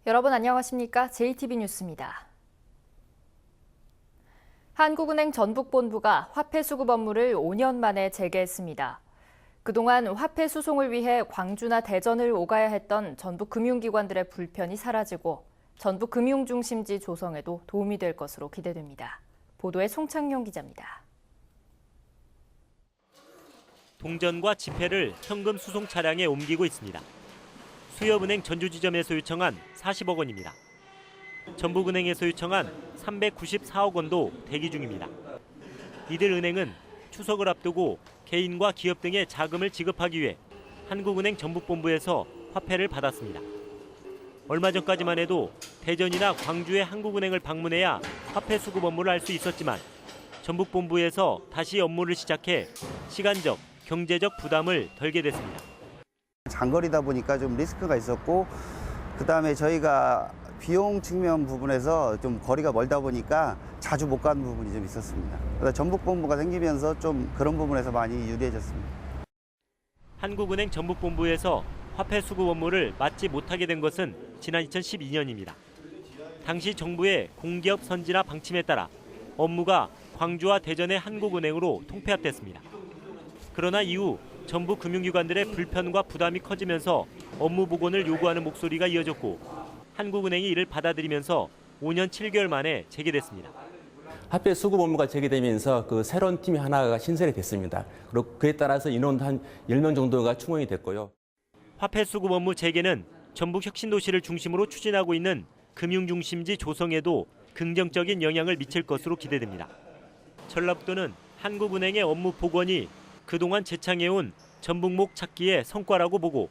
여러분 안녕하십니까? JTB 뉴스입니다. 한국은행 전북본부가 화폐 수급 업무를 5년 만에 재개했습니다. 그동안 화폐 수송을 위해 광주나 대전을 오가야 했던 전북 금융기관들의 불편이 사라지고 전북 금융중심지 조성에도 도움이 될 것으로 기대됩니다. 보도에 송창용 기자입니다. 동전과 지폐를 현금 수송 차량에 옮기고 있습니다. 수협은행 전주지점에서 요청한 40억 원입니다. 전북은행에서 요청한 394억 원도 대기 중입니다. 이들 은행은 추석을 앞두고 개인과 기업 등의 자금을 지급하기 위해 한국은행 전북본부에서 화폐를 받았습니다. 얼마 전까지만 해도 대전이나 광주의 한국은행을 방문해야 화폐 수급 업무를 할 수 있었지만 전북본부에서 다시 업무를 시작해 시간적, 경제적 부담을 덜게 됐습니다. 장거리다 보니까 좀 리스크가 있었고, 그다음에 저희가 비용 측면 부분에서 좀 거리가 멀다 보니까 자주 못 가는 부분이 좀 있었습니다. 그래서 전북본부가 생기면서 좀 그런 부분에서 많이 유리해졌습니다. 한국은행 전북본부에서 화폐 수급 업무를 맡지 못하게 된 것은 지난 2012년입니다. 당시 정부의 공기업 선진화 방침에 따라 업무가 광주와 대전의 한국은행으로 통폐합됐습니다. 그러나 이후 전북 금융기관들의 불편과 부담이 커지면서 업무 복원을 요구하는 목소리가 이어졌고 한국은행이 이를 받아들이면서 5년 7개월 만에 재개됐습니다. 화폐 수급 업무가 재개되면서 그 새로운 팀이 하나가 신설이 됐습니다. 그리고 그에 따라서 인원도 한 10명 정도가 충원이 됐고요. 화폐 수급 업무 재개는 전북 혁신도시를 중심으로 추진하고 있는 금융중심지 조성에도 긍정적인 영향을 미칠 것으로 기대됩니다. 전라북도는 한국은행의 업무 복원이 그동안 재창해온 전북목 찾기의 성과라고 보고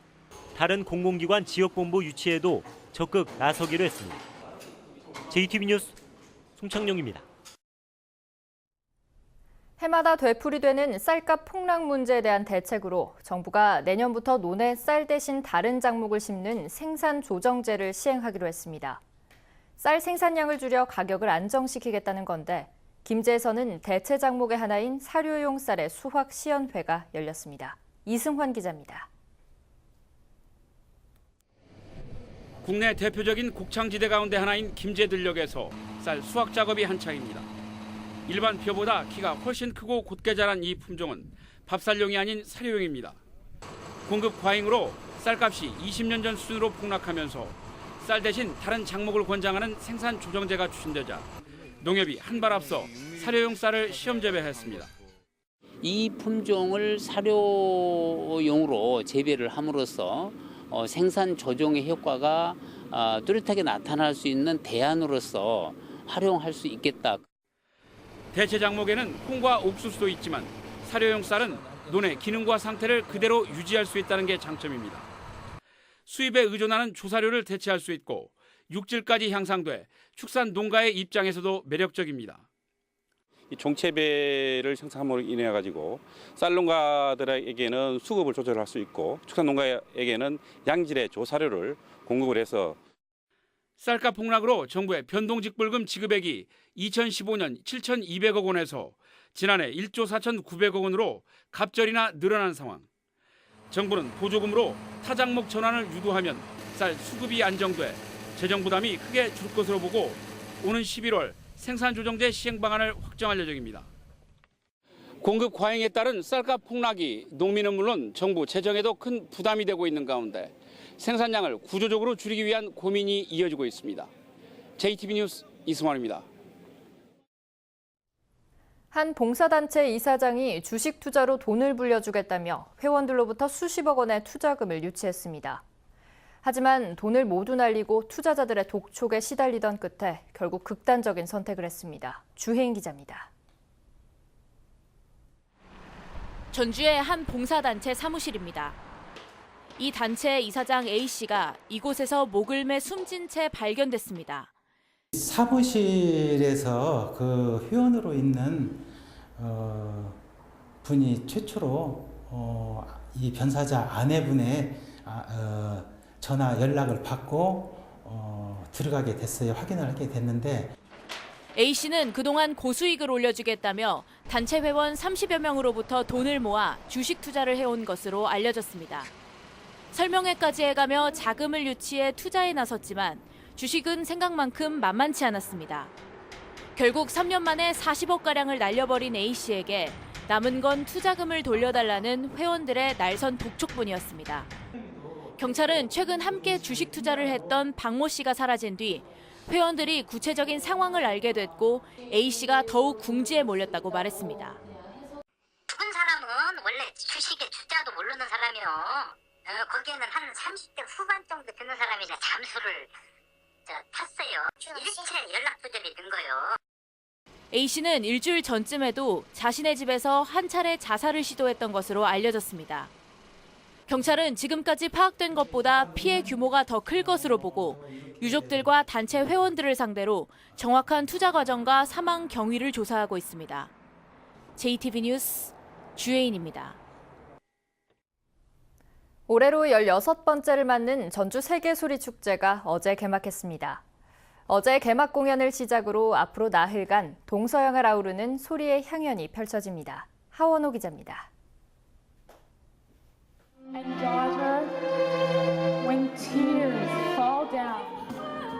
다른 공공기관 지역본부 유치에도 적극 나서기로 했습니다. JTB 뉴스 송창용입니다. 해마다 되풀이되는 쌀값 폭락 문제에 대한 대책으로 정부가 내년부터 논에 쌀 대신 다른 작물을 심는 생산 조정제를 시행하기로 했습니다. 쌀 생산량을 줄여 가격을 안정시키겠다는 건데 김제에서는 대체 작목의 하나인 사료용 쌀의 수확 시연회가 열렸습니다. 이승환 기자입니다. 국내 대표적인 곡창지대 가운데 하나인 김제들녘에서 쌀 수확 작업이 한창입니다. 일반 벼보다 키가 훨씬 크고 곧게 자란 이 품종은 밥쌀용이 아닌 사료용입니다. 공급 과잉으로 쌀값이 20년 전 수준으로 폭락하면서 쌀 대신 다른 작목을 권장하는 생산 조정제가 추진되자 농협이 한 발 앞서 사료용 쌀을 시험 재배했습니다. 이 품종을 사료용으로 재배를 함으로써 생산 조정의 효과가 뚜렷하게 나타날 수 있는 대안으로서 활용할 수 있겠다. 대체 작목에는 콩과 옥수수도 있지만 사료용 쌀은 논의 기능과 상태를 그대로 유지할 수 있다는 게 장점입니다. 수입에 의존하는 조사료를 대체할 수 있고 육질까지 향상돼 축산 농가의 입장에서도 매력적입니다. 이 종체배를 생산함으로 인해 가지고 쌀 농가들에게는 수급을 조절할 수 있고 축산 농가에게는 양질의 조사료를 공급을 해서 쌀값 폭락으로 정부의 변동직불금 지급액이 2015년 7,200억 원에서 지난해 1조 4,900억 원으로 갑절이나 늘어난 상황. 정부는 보조금으로 타작목 전환을 유도하면 쌀 수급이 안정돼 재정 부담이 크게 줄 것으로 보고 오는 11월 생산조정제 시행 방안을 확정할 예정입니다. 공급 과잉에 따른 쌀값 폭락이 농민은 물론 정부 재정에도 큰 부담이 되고 있는 가운데 생산량을 구조적으로 줄이기 위한 고민이 이어지고 있습니다. JTB 뉴스 이승환입니다. 한 봉사단체 이사장이 주식 투자로 돈을 불려주겠다며 회원들로부터 수십억 원의 투자금을 유치했습니다. 하지만 돈을 모두 날리고 투자자들의 독촉에 시달리던 끝에 결국 극단적인 선택을 했습니다. 주혜인 기자입니다. 전주의 한 봉사단체 사무실입니다. 이 단체의 이사장 A씨가 이곳에서 목을 매 숨진 채 발견됐습니다. 사무실에서 그 회원으로 있는 분이 최초로 이 변사자 아내분의 전화 연락을 받고 들어가게 됐어요. 확인을 하게 됐는데 A씨는 그동안 고수익을 올려주겠다며 단체 회원 30여 명으로부터 돈을 모아 주식 투자를 해온 것으로 알려졌습니다. 설명회까지 해가며 자금을 유치해 투자에 나섰지만 주식은 생각만큼 만만치 않았습니다. 결국 3년 만에 40억가량을 날려버린 A씨에게 남은 건 투자금을 돌려달라는 회원들의 날선 독촉뿐이었습니다. 경찰은 최근 함께 주식 투자를 했던 박모 씨가 사라진 뒤 회원들이 구체적인 상황을 알게 됐고 A씨가 더욱 궁지에 몰렸다고 말했습니다. 죽은 사람은 원래 주식에 주자도 모르는 사람이요. 거기에는 한 30대 후반 정도 되는 사람이 잠수를 탔어요. 일체 연락 두절이 된 거예요. A씨는 일주일 전쯤에도 자신의 집에서 한 차례 자살을 시도했던 것으로 알려졌습니다. 경찰은 지금까지 파악된 것보다 피해 규모가 더 클 것으로 보고 유족들과 단체 회원들을 상대로 정확한 투자 과정과 사망 경위를 조사하고 있습니다. JTB 뉴스 주혜인입니다. 올해로 16번째를 맞는 전주 세계소리축제가 어제 개막했습니다. 어제 개막 공연을 시작으로 앞으로 나흘간 동서양을 아우르는 소리의 향연이 펼쳐집니다. 하원호 기자입니다.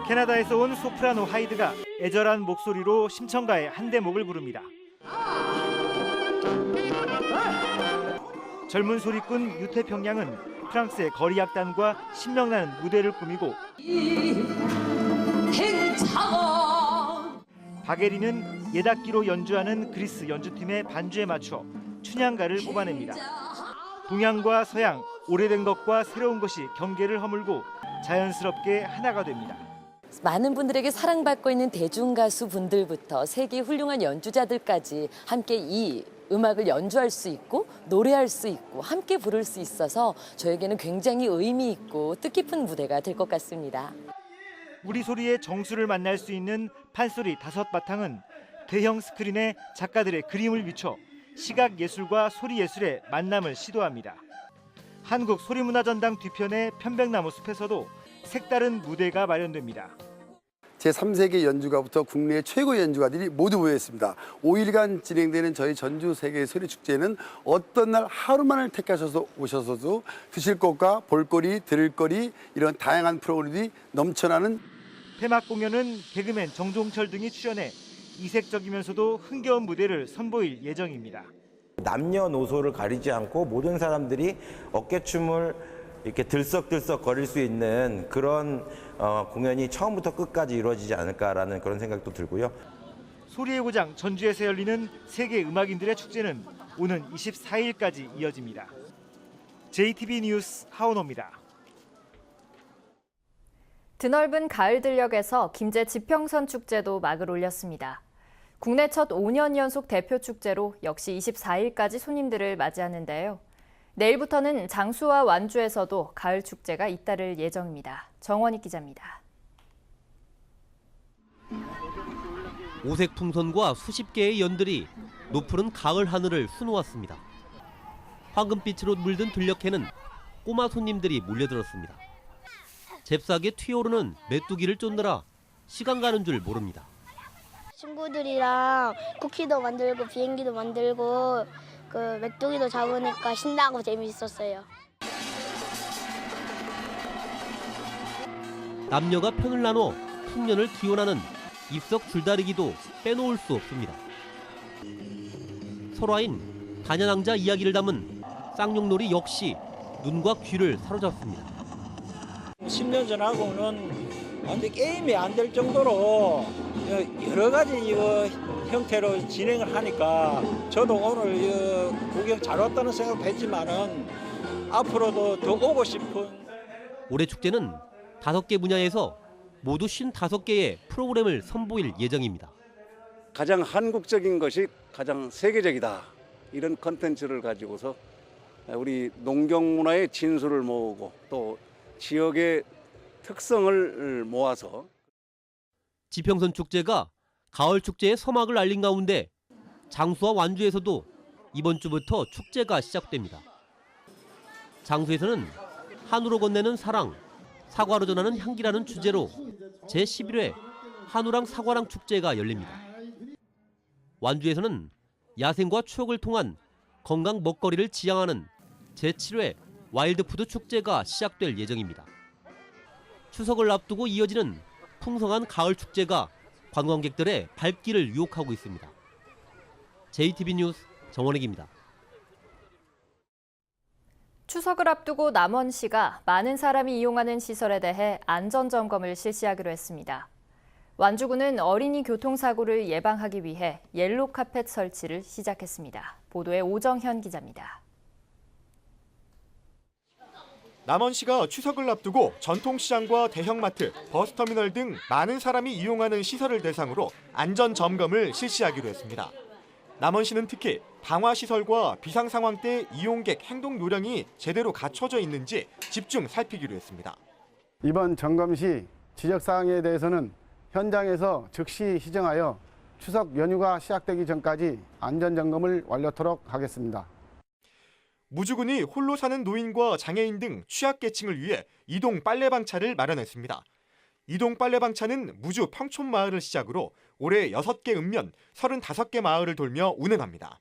캐나다에서 온 소프라노 하이드가 애절한 목소리로 심청가의 한 대목을 부릅니다. 젊은 소리꾼 유태평양은 프랑스의 거리악단과 신명나는 무대를 꾸미고 박예리는 예닥기로 연주하는 그리스 연주팀의 반주에 맞춰 춘향가를 뽑아냅니다. 동양과 서양, 오래된 것과 새로운 것이 경계를 허물고 자연스럽게 하나가 됩니다. 많은 분들에게 사랑받고 있는 대중가수 분들부터 세계 훌륭한 연주자들까지 함께 이 음악을 연주할 수 있고 노래할 수 있고 함께 부를 수 있어서 저에게는 굉장히 의미 있고 뜻깊은 무대가 될 것 같습니다. 우리 소리의 정수를 만날 수 있는 판소리 5바탕은 대형 스크린에 작가들의 그림을 비춰 시각 예술과 소리 예술의 만남을 시도합니다. 한국 소리문화전당 뒤편의 편백나무 숲에서도 색다른 무대가 마련됩니다. 제3세계 연주가부터 국내 최고 연주가들이 모두 모여있습니다. 5일간 진행되는 저희 전주 세계 소리축제는 어떤 날 하루만을 택하셔서 오셔서도 드실 것과 볼거리, 들을 거리 이런 다양한 프로그램이 넘쳐나는 폐막 공연은 개그맨 정종철 등이 출연해 이색적이면서도 흥겨운 무대를 선보일 예정입니다. 남녀노소를 가리지 않고 모든 사람들이 어깨춤을 이렇게 들썩들썩 거릴 수 있는 그런 공연이 처음부터 끝까지 이루어지지 않을까라는 그런 생각도 들고요. 소리의 고장 전주에서 열리는 세계 음악인들의 축제는 오는 24일까지 이어집니다. JTB 뉴스 하원호입니다. 드넓은 가을 들녘에서 김제 지평선 축제도 막을 올렸습니다. 국내 첫 5년 연속 대표 축제로 역시 24일까지 손님들을 맞이하는데요. 내일부터는 장수와 완주에서도 가을 축제가 잇따를 예정입니다. 정원익 기자입니다. 오색 풍선과 수십 개의 연들이 높은 가을 하늘을 수놓았습니다. 황금빛으로 물든 들녘에는 꼬마 손님들이 몰려들었습니다. 잽싸게 튀어오르는 메뚜기를 쫓느라 시간 가는 줄 모릅니다. 친구들이랑 쿠키도 만들고 비행기도 만들고 그 메뚜기도 잡으니까 신나고 재미있었어요. 남녀가 편을 나눠 풍년을 기원하는 입석 줄다리기도 빼놓을 수 없습니다. 설화인 단연왕자 이야기를 담은 쌍용놀이 역시 눈과 귀를 사로잡습니다. 10년 전하고는 완전 게임이 안 될 정도로 여러 가지 형태로 진행을 하니까 저도 오늘 구경 잘 왔다는 생각도 했지만은 앞으로도 더 오고 싶은. 올해 축제는 5개 분야에서 모두 55개의 프로그램을 선보일 예정입니다. 가장 한국적인 것이 가장 세계적이다. 이런 컨텐츠를 가지고서 우리 농경문화의 진수를 모으고 또 지역의 특성을 모아서 지평선 축제가 가을 축제의 서막을 알린 가운데 장수와 완주에서도 이번 주부터 축제가 시작됩니다. 장수에서는 한우로 건네는 사랑, 사과로 전하는 향기라는 주제로 제11회 한우랑 사과랑 축제가 열립니다. 완주에서는 야생과 추억을 통한 건강 먹거리를 지향하는 제7회 와일드푸드 축제가 시작될 예정입니다. 추석을 앞두고 이어지는 풍성한 가을 축제가 관광객들의 발길을 유혹하고 있습니다. JTB 뉴스 정원익입니다. 추석을 앞두고 남원시가 많은 사람이 이용하는 시설에 대해 안전점검을 실시하기로 했습니다. 완주군은 어린이 교통사고를 예방하기 위해 옐로 카펫 설치를 시작했습니다. 보도에 오정현 기자입니다. 남원시가 추석을 앞두고 전통시장과 대형마트, 버스터미널 등 많은 사람이 이용하는 시설을 대상으로 안전점검을 실시하기로 했습니다. 남원시는 특히 방화시설과 비상상황 때 이용객 행동 요령이 제대로 갖춰져 있는지 집중 살피기로 했습니다. 이번 점검 시 지적사항에 대해서는 현장에서 즉시 시정하여 추석 연휴가 시작되기 전까지 안전점검을 완료토록 하겠습니다. 무주군이 홀로 사는 노인과 장애인 등 취약계층을 위해 이동 빨래방차를 마련했습니다. 이동 빨래방차는 무주 평촌마을을 시작으로 올해 6개 읍면 35개 마을을 돌며 운행합니다.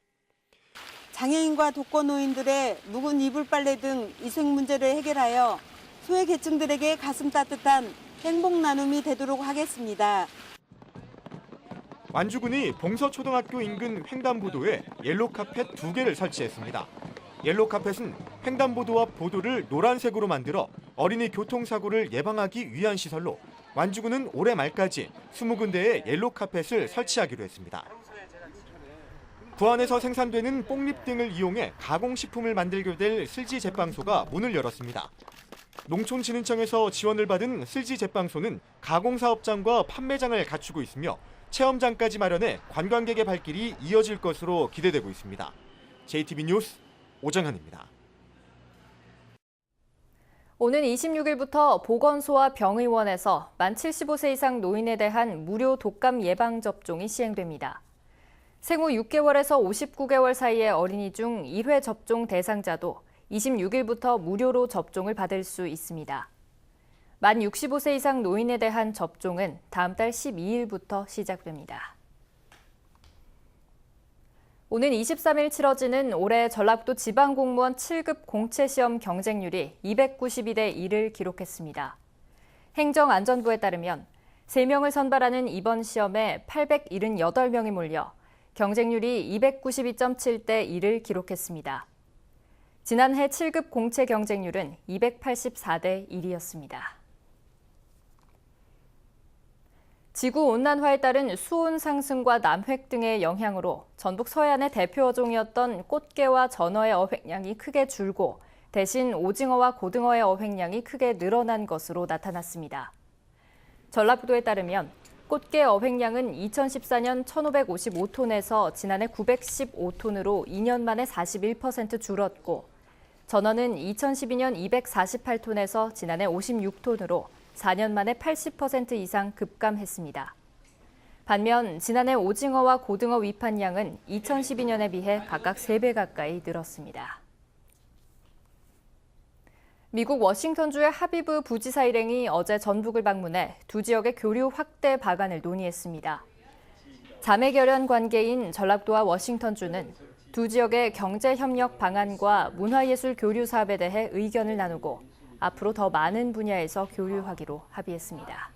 장애인과 독거노인들의 묵은 이불 빨래 등 위생 문제를 해결하여 소외계층들에게 가슴 따뜻한 행복 나눔이 되도록 하겠습니다. 완주군이 봉서초등학교 인근 횡단보도에 옐로카펫 2개를 설치했습니다. 옐로카펫은 횡단보도 앞 보도를 노란색으로 만들어 어린이 교통사고를 예방하기 위한 시설로 완주군은 올해 말까지 20군데의 옐로카펫을 설치하기로 했습니다. 부안에서 생산되는 뽕잎 등을 이용해 가공식품을 만들게 될 슬지 제빵소가 문을 열었습니다. 농촌진흥청에서 지원을 받은 슬지 제빵소는 가공사업장과 판매장을 갖추고 있으며 체험장까지 마련해 관광객의 발길이 이어질 것으로 기대되고 있습니다. JTB 뉴스 오정현입니다. 오는 26일부터 보건소와 병의원에서 만 75세 이상 노인에 대한 무료 독감 예방접종이 시행됩니다. 생후 6개월에서 59개월 사이의 어린이 중 1회 접종 대상자도 26일부터 무료로 접종을 받을 수 있습니다. 만 65세 이상 노인에 대한 접종은 다음 달 12일부터 시작됩니다. 오는 23일 치러지는 올해 전라북도 지방공무원 7급 공채시험 경쟁률이 292대 1을 기록했습니다. 행정안전부에 따르면 3명을 선발하는 이번 시험에 878명이 몰려 경쟁률이 292.7대 1을 기록했습니다. 지난해 7급 공채 경쟁률은 284대 1이었습니다. 지구온난화에 따른 수온 상승과 남획 등의 영향으로 전북 서해안의 대표 어종이었던 꽃게와 전어의 어획량이 크게 줄고 대신 오징어와 고등어의 어획량이 크게 늘어난 것으로 나타났습니다. 전라북도에 따르면 꽃게 어획량은 2014년 1,555톤에서 지난해 915톤으로 2년 만에 41% 줄었고 전어는 2012년 248톤에서 지난해 56톤으로 4년 만에 80% 이상 급감했습니다. 반면 지난해 오징어와 고등어 위판량은 2012년에 비해 각각 3배 가까이 늘었습니다. 미국 워싱턴주의 하비브 부지사 일행이 어제 전북을 방문해 두 지역의 교류 확대 방안을 논의했습니다. 자매결연 관계인 전라북도와 워싱턴주는 두 지역의 경제협력 방안과 문화예술 교류 사업에 대해 의견을 나누고 앞으로 더 많은 분야에서 교류하기로 합의했습니다.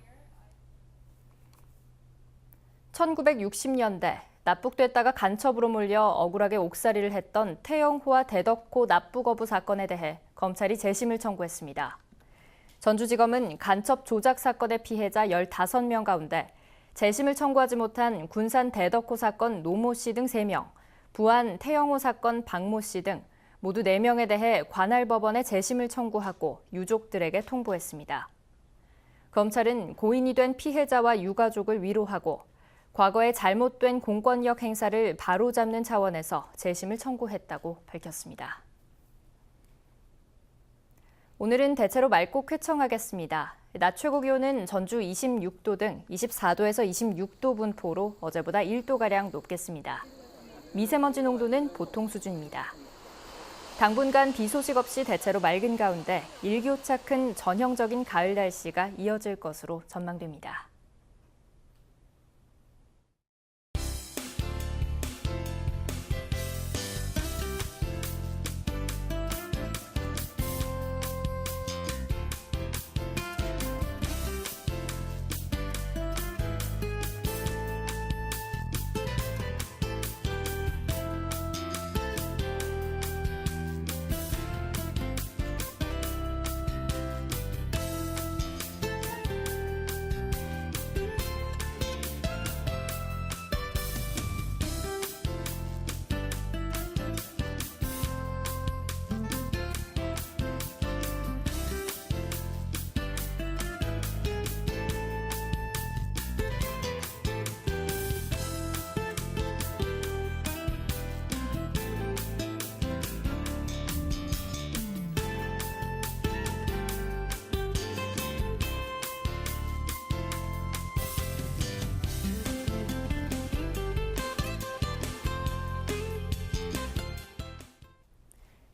1960년대 납북됐다가 간첩으로 몰려 억울하게 옥살이를 했던 태영호와 대덕호 납북어부 사건에 대해 검찰이 재심을 청구했습니다. 전주지검은 간첩 조작 사건의 피해자 15명 가운데 재심을 청구하지 못한 군산 대덕호 사건 노모 씨 등 3명, 부안 태영호 사건 박모 씨 등 모두 4명에 대해 관할 법원에 재심을 청구하고 유족들에게 통보했습니다. 검찰은 고인이 된 피해자와 유가족을 위로하고 과거의 잘못된 공권력 행사를 바로잡는 차원에서 재심을 청구했다고 밝혔습니다. 오늘은 대체로 맑고 쾌청하겠습니다. 낮 최고 기온은 전주 26도 등 24도에서 26도 분포로 어제보다 1도가량 높겠습니다. 미세먼지 농도는 보통 수준입니다. 당분간 비 소식 없이 대체로 맑은 가운데 일교차 큰 전형적인 가을 날씨가 이어질 것으로 전망됩니다.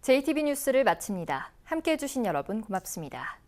JTB 뉴스를 마칩니다. 함께해 주신 여러분 고맙습니다.